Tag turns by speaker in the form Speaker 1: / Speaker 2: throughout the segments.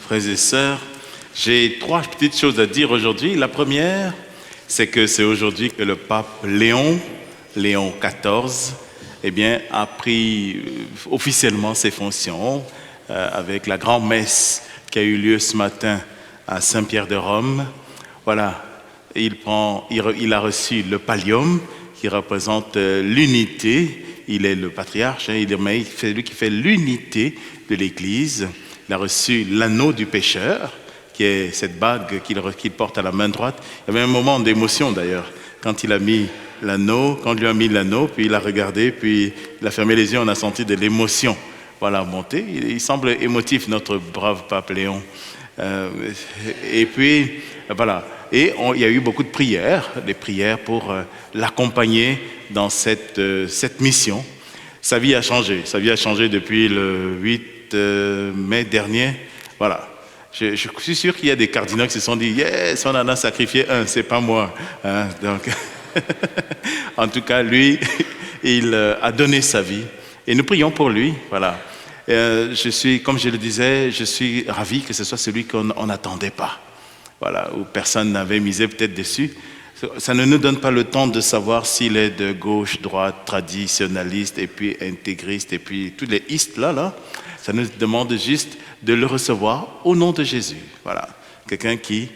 Speaker 1: Frères et sœurs, j'ai 3 petites choses à dire aujourd'hui. La première, c'est que c'est aujourd'hui que le pape Léon XIV, a pris officiellement ses fonctions avec la grand-messe qui a eu lieu ce matin à Saint-Pierre de Rome. Voilà, il a reçu le pallium qui représente l'unité. Il est le patriarche, c'est lui qui fait l'unité de l'Église. Il a reçu l'anneau du pécheur, qui est cette bague qu'il porte à la main droite. Il y avait un moment d'émotion d'ailleurs, quand lui a mis l'anneau, puis il a regardé, puis il a fermé les yeux, on a senti de l'émotion. Voilà, monter. Il semble émotif, notre brave pape Léon. Et puis, voilà. Et il y a eu beaucoup de prières, des prières pour l'accompagner dans cette mission. Sa vie a changé depuis le 8 mai dernier. Voilà. Je suis sûr qu'il y a des cardinaux qui se sont dit « Yes, on en a sacrifié un, c'est pas moi. » Donc, en tout cas, lui, il a donné sa vie. Et nous prions pour lui. Voilà. Comme je le disais, je suis ravi que ce soit celui qu'on n'attendait pas. Voilà, où personne n'avait misé peut-être dessus. Ça ne nous donne pas le temps de savoir s'il est de gauche, droite, traditionnaliste, et puis intégriste, et puis tous les istes là. Ça nous demande juste de le recevoir au nom de Jésus. Voilà, quelqu'un qui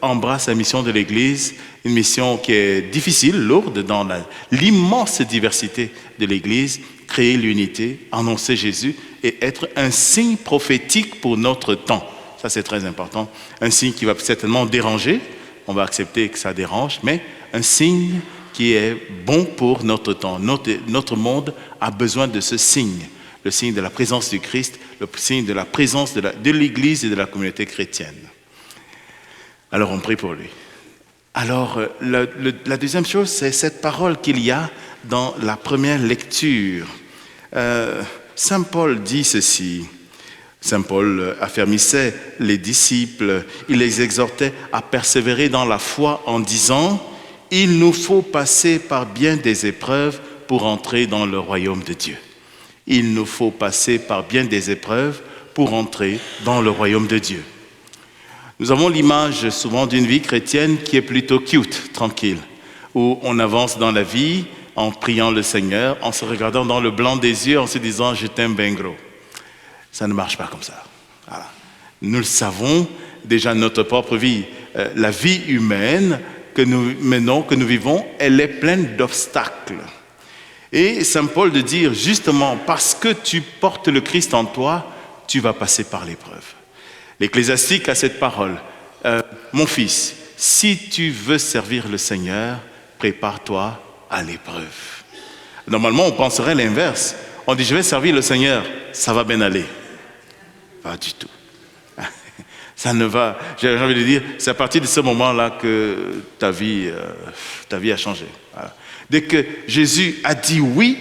Speaker 1: embrasse la mission de l'Église, une mission qui est difficile, lourde, dans l'immense diversité de l'Église, créer l'unité, annoncer Jésus et être un signe prophétique pour notre temps. Ça, c'est très important. Un signe qui va certainement déranger, on va accepter que ça dérange, mais un signe qui est bon pour notre temps. Notre monde a besoin de ce signe, le signe de la présence du Christ, le signe de la présence de l'Église et de la communauté chrétienne. Alors, on prie pour lui. Alors, la deuxième chose, c'est cette parole qu'il y a dans la première lecture. Saint Paul dit ceci. Saint Paul affermissait les disciples, il les exhortait à persévérer dans la foi en disant « Il nous faut passer par bien des épreuves pour entrer dans le royaume de Dieu. » Il nous faut passer par bien des épreuves pour entrer dans le royaume de Dieu. Nous avons l'image souvent d'une vie chrétienne qui est plutôt cute, tranquille, où on avance dans la vie en priant le Seigneur, en se regardant dans le blanc des yeux, en se disant « Je t'aime bien gros ». Ça ne marche pas comme ça. Voilà. Nous le savons déjà notre propre vie. La vie humaine que nous menons, que nous vivons, elle est pleine d'obstacles. Et Saint Paul de dire justement, parce que tu portes le Christ en toi, tu vas passer par l'épreuve. L'Ecclésiastique a cette parole. Mon fils, si tu veux servir le Seigneur, prépare-toi à l'épreuve. Normalement, on penserait l'inverse. On dit, je vais servir le Seigneur, ça va bien aller. Pas du tout. Ça ne va. J'ai envie de dire, c'est à partir de ce moment-là que ta vie a changé. Voilà. Dès que Jésus a dit oui,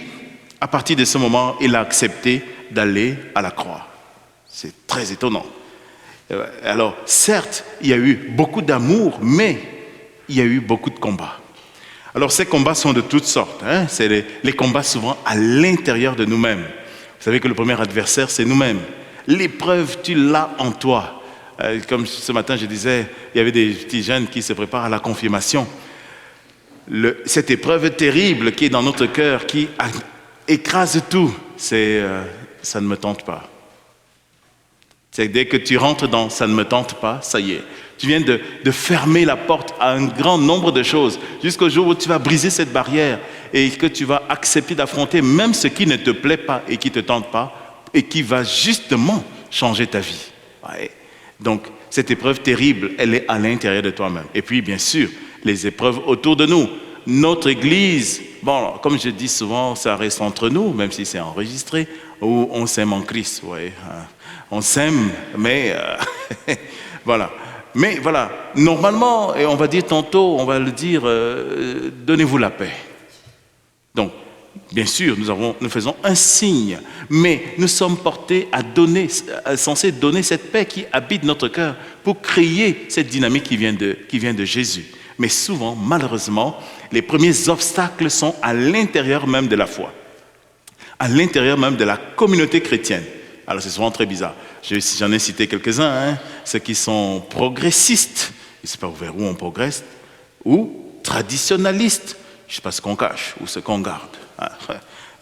Speaker 1: à partir de ce moment, il a accepté d'aller à la croix. C'est très étonnant. Alors, certes, il y a eu beaucoup d'amour, mais il y a eu beaucoup de combats. Alors, ces combats sont de toutes sortes. C'est les combats souvent à l'intérieur de nous-mêmes. Vous savez que le premier adversaire, c'est nous-mêmes. L'épreuve, tu l'as en toi. Comme ce matin, je disais, il y avait des petits jeunes qui se préparent à la confirmation. Cette épreuve terrible qui est dans notre cœur, qui écrase tout, ça ne me tente pas. C'est dès que tu rentres dans « ça ne me tente pas », ça y est. Tu viens de fermer la porte à un grand nombre de choses jusqu'au jour où tu vas briser cette barrière et que tu vas accepter d'affronter même ce qui ne te plaît pas et qui ne te tente pas et qui va justement changer ta vie. Ouais. Donc, cette épreuve terrible, elle est à l'intérieur de toi-même. Et puis, bien sûr, les épreuves autour de nous. Notre Église, bon, comme je dis souvent, ça reste entre nous, même si c'est enregistré, où on s'aime en Christ. Ouais. On s'aime, mais voilà. Mais voilà, normalement, et on va dire tantôt, on va le dire, donnez-vous la paix. Donc, bien sûr, nous faisons un signe, mais nous sommes portés censés donner cette paix qui habite notre cœur pour créer cette dynamique qui vient de Jésus. Mais souvent, malheureusement, les premiers obstacles sont à l'intérieur même de la foi, à l'intérieur même de la communauté chrétienne. Alors c'est souvent très bizarre. J'en ai cité quelques-uns, hein, ceux qui sont progressistes, je ne sais pas vers où on progresse, ou traditionnalistes, je ne sais pas ce qu'on cache ou ce qu'on garde.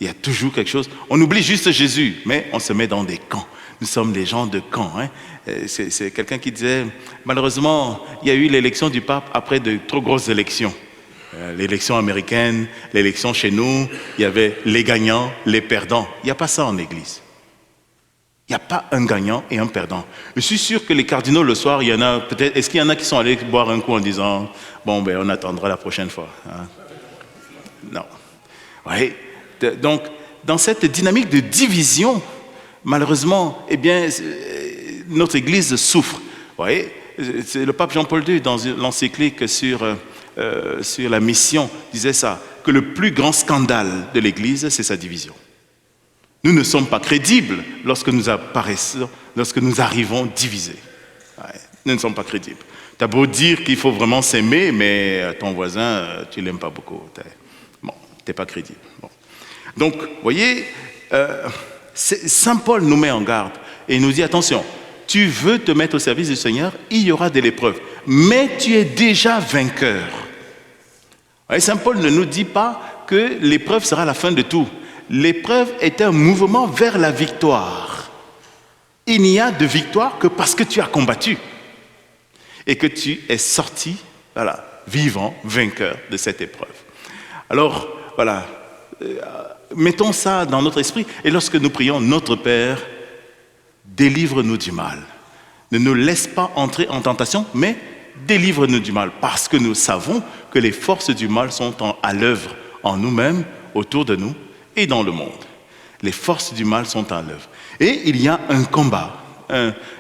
Speaker 1: Il y a toujours quelque chose. On oublie juste Jésus, mais on se met dans des camps. Nous sommes les gens de camp. Hein. C'est quelqu'un qui disait, malheureusement, il y a eu l'élection du pape après de trop grosses élections. L'élection américaine, l'élection chez nous, il y avait les gagnants, les perdants. Il n'y a pas ça en Église. Il n'y a pas un gagnant et un perdant. Je suis sûr que les cardinaux, le soir, il y en a peut-être... Est-ce qu'il y en a qui sont allés boire un coup en disant « Bon, ben, on attendra la prochaine fois. Hein. » Non. Oui. Donc, dans cette dynamique de division, malheureusement, eh bien, notre Église souffre. Vous voyez, c'est le pape Jean-Paul II, dans l'encyclique sur la mission, disait ça, que le plus grand scandale de l'Église, c'est sa division. Nous ne sommes pas crédibles lorsque nous apparaissons, lorsque nous arrivons divisés. Ouais, nous ne sommes pas crédibles. Tu as beau dire qu'il faut vraiment s'aimer, mais ton voisin, tu ne l'aimes pas beaucoup. Bon, tu n'es pas crédible. Bon. Donc, vous voyez, Saint Paul nous met en garde et il nous dit, attention, tu veux te mettre au service du Seigneur, il y aura de l'épreuve, mais tu es déjà vainqueur. Ouais, Saint Paul ne nous dit pas que l'épreuve sera la fin de tout. L'épreuve est un mouvement vers la victoire. Il n'y a de victoire que parce que tu as combattu et que tu es sorti, voilà, vivant, vainqueur de cette épreuve. Alors, voilà, mettons ça dans notre esprit et lorsque nous prions, notre Père, délivre-nous du mal. Ne nous laisse pas entrer en tentation, mais délivre-nous du mal, parce que nous savons que les forces du mal sont à l'œuvre en nous-mêmes, autour de nous, et dans le monde. Les forces du mal sont à l'œuvre. Et il y a un combat.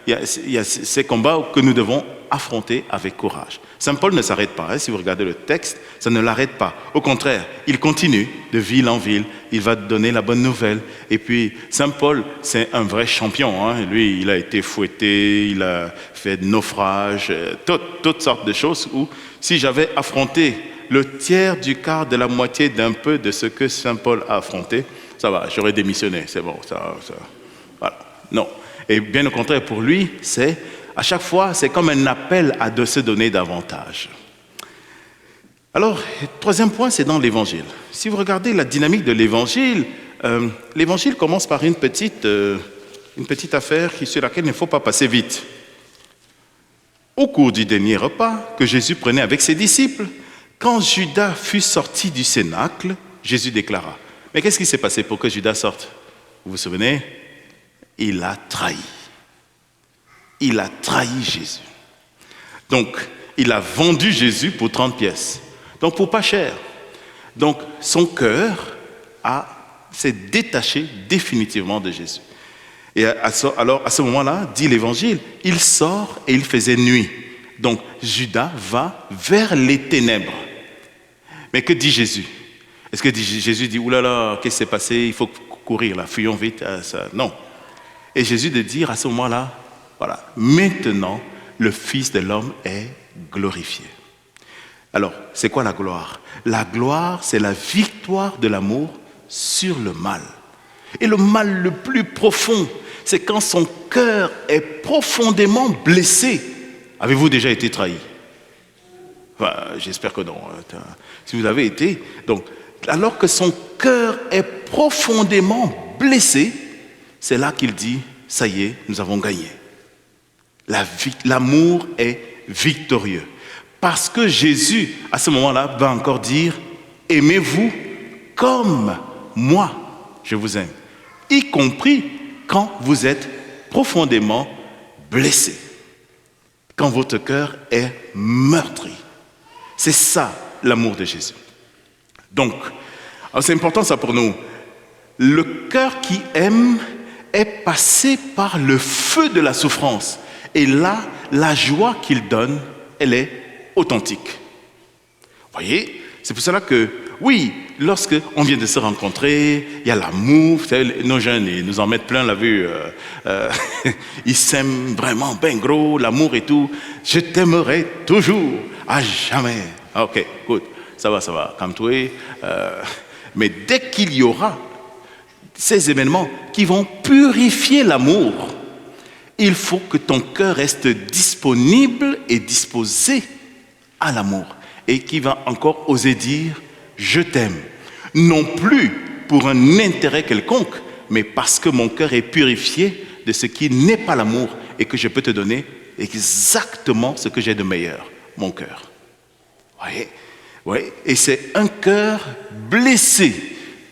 Speaker 1: Il y a ces combats que nous devons affronter avec courage. Saint Paul ne s'arrête pas. Hein, si vous regardez le texte, ça ne l'arrête pas. Au contraire, il continue de ville en ville. Il va donner la bonne nouvelle. Et puis, Saint Paul, c'est un vrai champion. Hein. Lui, il a été fouetté, il a fait de naufrages, toutes sortes de choses où, si j'avais affronté le tiers du quart de la moitié d'un peu de ce que Saint Paul a affronté, ça va, j'aurais démissionné, c'est bon, ça, voilà. Non. Et bien au contraire, pour lui, à chaque fois, c'est comme un appel à de se donner davantage. Alors, troisième point, c'est dans l'Évangile. Si vous regardez la dynamique de l'Évangile, l'Évangile commence par une petite affaire sur laquelle il ne faut pas passer vite. Au cours du dernier repas que Jésus prenait avec ses disciples, quand Judas fut sorti du cénacle, Jésus déclara. Mais qu'est-ce qui s'est passé pour que Judas sorte? Vous vous souvenez? Il a trahi. Il a trahi Jésus. Donc, il a vendu Jésus pour 30 pièces. Donc, pour pas cher. Donc, son cœur s'est détaché définitivement de Jésus. Et alors, à ce moment-là, dit l'Évangile, il sort et il faisait nuit. Donc, Judas va vers les ténèbres. Mais que dit Jésus? Est-ce que Jésus dit, oulala, qu'est-ce qui s'est passé? Il faut courir là, fuyons vite. Ça. Non. Et Jésus de dire à ce moment-là, voilà, maintenant, le Fils de l'homme est glorifié. Alors, c'est quoi la gloire? La gloire, c'est la victoire de l'amour sur le mal. Et le mal le plus profond, c'est quand son cœur est profondément blessé. Avez-vous déjà été trahi? Enfin, j'espère que non. Si vous avez été, donc, alors que son cœur est profondément blessé, c'est là qu'il dit, ça y est, nous avons gagné. L'amour est victorieux. Parce que Jésus, à ce moment-là, va encore dire, aimez-vous comme moi, je vous aime. Y compris quand vous êtes profondément blessé. Quand votre cœur est meurtri. C'est ça, l'amour de Jésus. Donc, c'est important ça pour nous. Le cœur qui aime est passé par le feu de la souffrance. Et là, la joie qu'il donne, elle est authentique. Vous voyez, c'est pour cela que, oui, lorsque on vient de se rencontrer, il y a l'amour, vous savez, nos jeunes, ils nous en mettent plein la vue, ils s'aiment vraiment bien gros, l'amour et tout. Je t'aimerai toujours, à jamais. Ok, good, ça va, calme-toi. Mais dès qu'il y aura ces événements qui vont purifier l'amour, il faut que ton cœur reste disponible et disposé à l'amour. Et qui va encore oser dire « je t'aime ». Non plus pour un intérêt quelconque, mais parce que mon cœur est purifié de ce qui n'est pas l'amour et que je peux te donner exactement ce que j'ai de meilleur, mon cœur. Voyez? Ouais. Et c'est un cœur blessé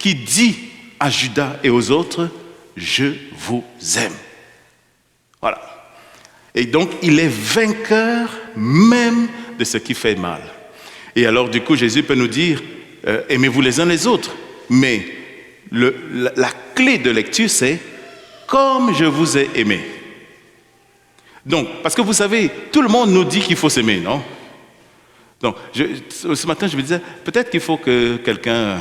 Speaker 1: qui dit à Judas et aux autres « je vous aime ». Voilà. Et donc, il est vainqueur même de ce qui fait mal. Et alors, du coup, Jésus peut nous dire aimez-vous les uns les autres. Mais la clé de lecture, c'est comme je vous ai aimé. Donc, parce que vous savez, tout le monde nous dit qu'il faut s'aimer, non? Donc, ce matin, je me disais, peut-être qu'il faut que quelqu'un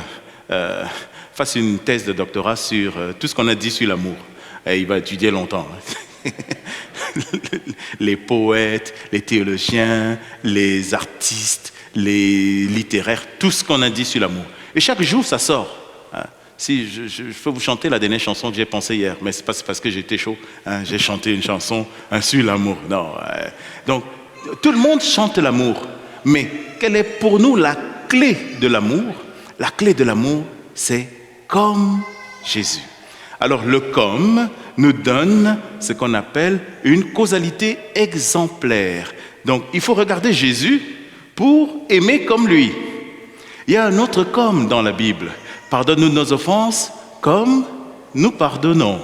Speaker 1: fasse une thèse de doctorat sur tout ce qu'on a dit sur l'amour. Et il va étudier longtemps. Les poètes, les théologiens, les artistes, les littéraires, tout ce qu'on a dit sur l'amour. Et chaque jour, ça sort. Si je peux vous chanter la dernière chanson que j'ai pensée hier, mais c'est pas parce que j'étais chaud. J'ai chanté une chanson sur l'amour. Non. Donc, tout le monde chante l'amour. Mais quelle est pour nous la clé de l'amour? La clé de l'amour, c'est comme Jésus. Alors, le comme nous donne ce qu'on appelle une causalité exemplaire. Donc, il faut regarder Jésus pour aimer comme lui. Il y a un autre comme dans la Bible. Pardonne-nous nos offenses comme nous pardonnons.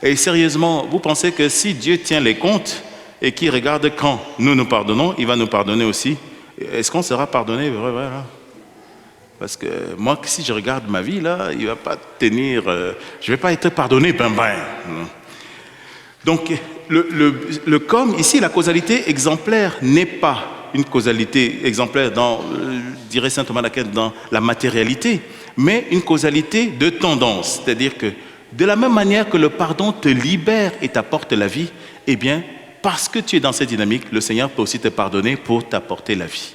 Speaker 1: Et sérieusement, vous pensez que si Dieu tient les comptes et qu'il regarde quand nous pardonnons, il va nous pardonner aussi? Est-ce qu'on sera pardonné? Parce que moi, si je regarde ma vie, là, il ne va pas tenir... je ne vais pas être pardonné, Donc, le comme, ici, la causalité exemplaire n'est pas une causalité exemplaire dans, dirait saint Thomas d'Aquin, dans la matérialité, mais une causalité de tendance. C'est-à-dire que, de la même manière que le pardon te libère et t'apporte la vie, eh bien, parce que tu es dans cette dynamique, le Seigneur peut aussi te pardonner pour t'apporter la vie.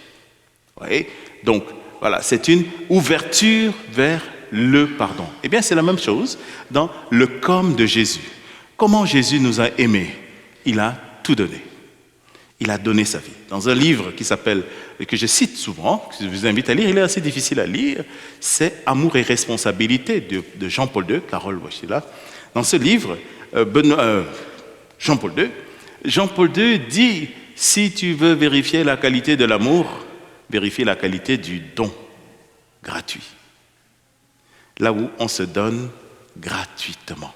Speaker 1: Vous voyez? Donc, voilà, c'est une ouverture vers le pardon. Eh bien, c'est la même chose dans le comme de Jésus. Comment Jésus nous a aimés? Il a tout donné. Il a donné sa vie. Dans un livre qui s'appelle, que je cite souvent, que je vous invite à lire, il est assez difficile à lire, c'est Amour et responsabilité de Jean-Paul II, Carole Wachila. Dans ce livre, Jean-Paul II dit, si tu veux vérifier la qualité de l'amour, vérifie la qualité du don gratuit. Là où on se donne gratuitement.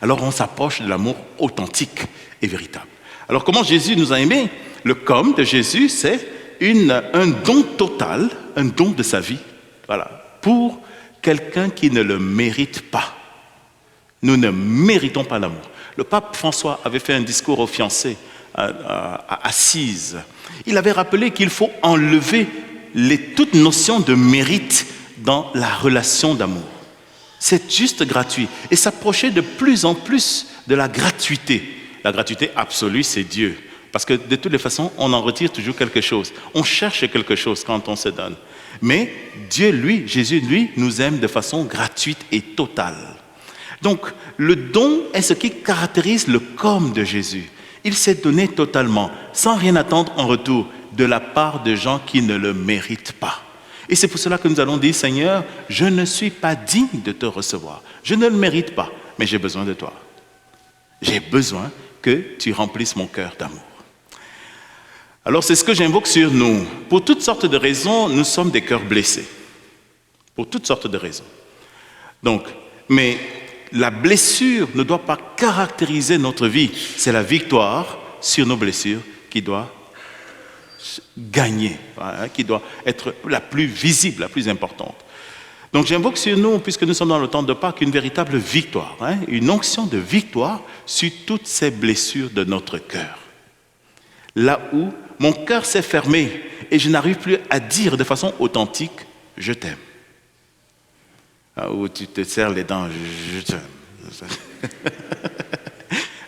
Speaker 1: Alors on s'approche de l'amour authentique et véritable. Alors comment Jésus nous a aimés? Le comme de Jésus, c'est un don total, un don de sa vie, voilà, pour quelqu'un qui ne le mérite pas. Nous ne méritons pas l'amour. Le pape François avait fait un discours aux fiancés à Assise. Il avait rappelé qu'il faut enlever toute notion de mérite dans la relation d'amour. C'est juste gratuit et s'approcher de plus en plus de la gratuité. La gratuité absolue, c'est Dieu. Parce que de toutes les façons, on en retire toujours quelque chose. On cherche quelque chose quand on se donne. Mais Dieu, lui, Jésus, lui, nous aime de façon gratuite et totale. Donc, le don est ce qui caractérise le comme de Jésus. Il s'est donné totalement, sans rien attendre en retour, de la part de gens qui ne le méritent pas. Et c'est pour cela que nous allons dire, Seigneur, je ne suis pas digne de te recevoir. Je ne le mérite pas, mais j'ai besoin de toi. J'ai besoin que tu remplisses mon cœur d'amour. Alors c'est ce que j'invoque sur nous. Pour toutes sortes de raisons, nous sommes des cœurs blessés. Pour toutes sortes de raisons. Donc, mais la blessure ne doit pas caractériser notre vie. C'est la victoire sur nos blessures qui doit gagner, qui doit être la plus visible, la plus importante. Donc j'invoque sur nous, puisque nous sommes dans le temps de Pâques, une véritable victoire, une onction de victoire sur toutes ces blessures de notre cœur. Là où mon cœur s'est fermé et je n'arrive plus à dire de façon authentique « je t'aime ». Où tu te serres les dents « je t'aime ».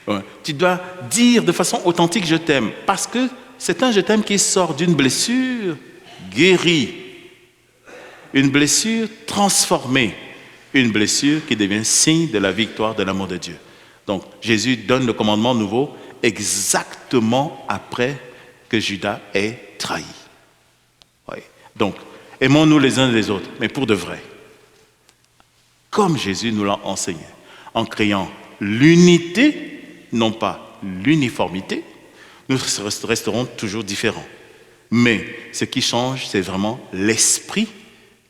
Speaker 1: Ouais. Tu dois dire de façon authentique « je t'aime » parce que c'est un « je t'aime » qui sort d'une blessure guérie. Une blessure transformée, une blessure qui devient signe de la victoire de l'amour de Dieu. Donc, Jésus donne le commandement nouveau exactement après que Judas ait trahi. Oui. Donc, aimons-nous les uns les autres, mais pour de vrai. Comme Jésus nous l'a enseigné, en créant l'unité, non pas l'uniformité, nous resterons toujours différents. Mais ce qui change, c'est vraiment l'esprit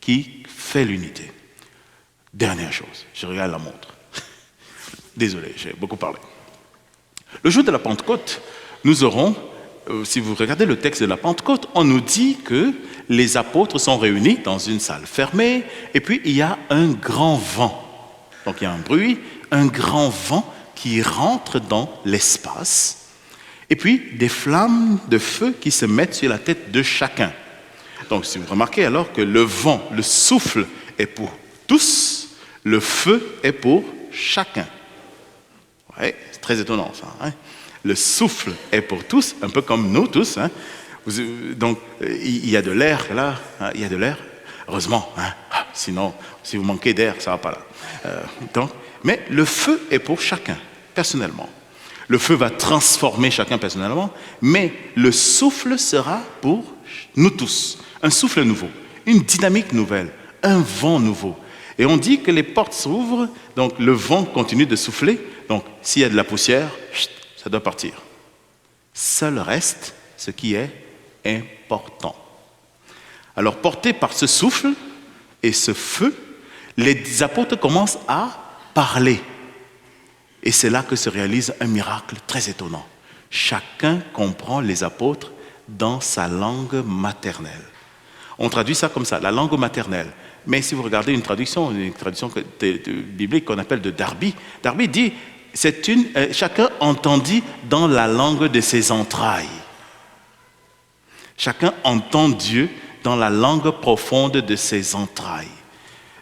Speaker 1: qui fait l'unité. Dernière chose, je regarde la montre. Désolé, j'ai beaucoup parlé. Le jour de la Pentecôte, nous aurons, si vous regardez le texte de la Pentecôte, on nous dit que les apôtres sont réunis dans une salle fermée, et puis il y a un grand vent. Donc il y a un bruit, un grand vent qui rentre dans l'espace, et puis des flammes de feu qui se mettent sur la tête de chacun. Donc si vous remarquez alors que le vent, le souffle est pour tous, le feu est pour chacun. Ouais, c'est très étonnant ça. Hein? Le souffle est pour tous, un peu comme nous tous. Hein? Donc il y a de l'air là, hein? Il y a de l'air, heureusement. Hein? Sinon, si vous manquez d'air, ça ne va pas là. Mais le feu est pour chacun, personnellement. Le feu va transformer chacun personnellement, mais le souffle sera pour nous tous. Un souffle nouveau, une dynamique nouvelle, un vent nouveau. Et on dit que les portes s'ouvrent, donc le vent continue de souffler. Donc s'il y a de la poussière, ça doit partir. Seul reste ce qui est important. Alors portés par ce souffle et ce feu, les apôtres commencent à parler. Et c'est là que se réalise un miracle très étonnant. Chacun comprend les apôtres dans sa langue maternelle. On traduit ça comme ça, la langue maternelle. Mais si vous regardez une traduction biblique qu'on appelle de Darby, Darby dit, chacun entendit dans la langue de ses entrailles. Chacun entend Dieu dans la langue profonde de ses entrailles.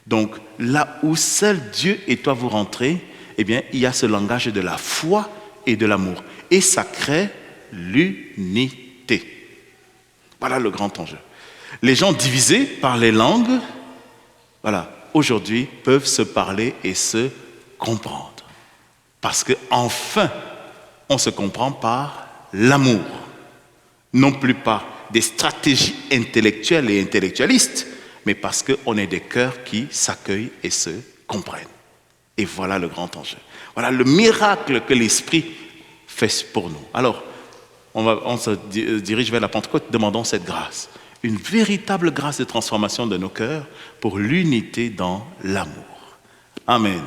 Speaker 1: Donc là où seul Dieu et toi vous rentrez, eh bien, il y a ce langage de la foi et de l'amour. Et ça crée l'unité. Voilà le grand enjeu. Les gens divisés par les langues, voilà, aujourd'hui, peuvent se parler et se comprendre. Parce qu'enfin, on se comprend par l'amour. Non plus par des stratégies intellectuelles et intellectualistes, mais parce qu'on est des cœurs qui s'accueillent et se comprennent. Et voilà le grand enjeu. Voilà le miracle que l'Esprit fait pour nous. Alors, on se dirige vers la Pentecôte, demandons cette grâce. Une véritable grâce de transformation de nos cœurs pour l'unité dans l'amour. Amen.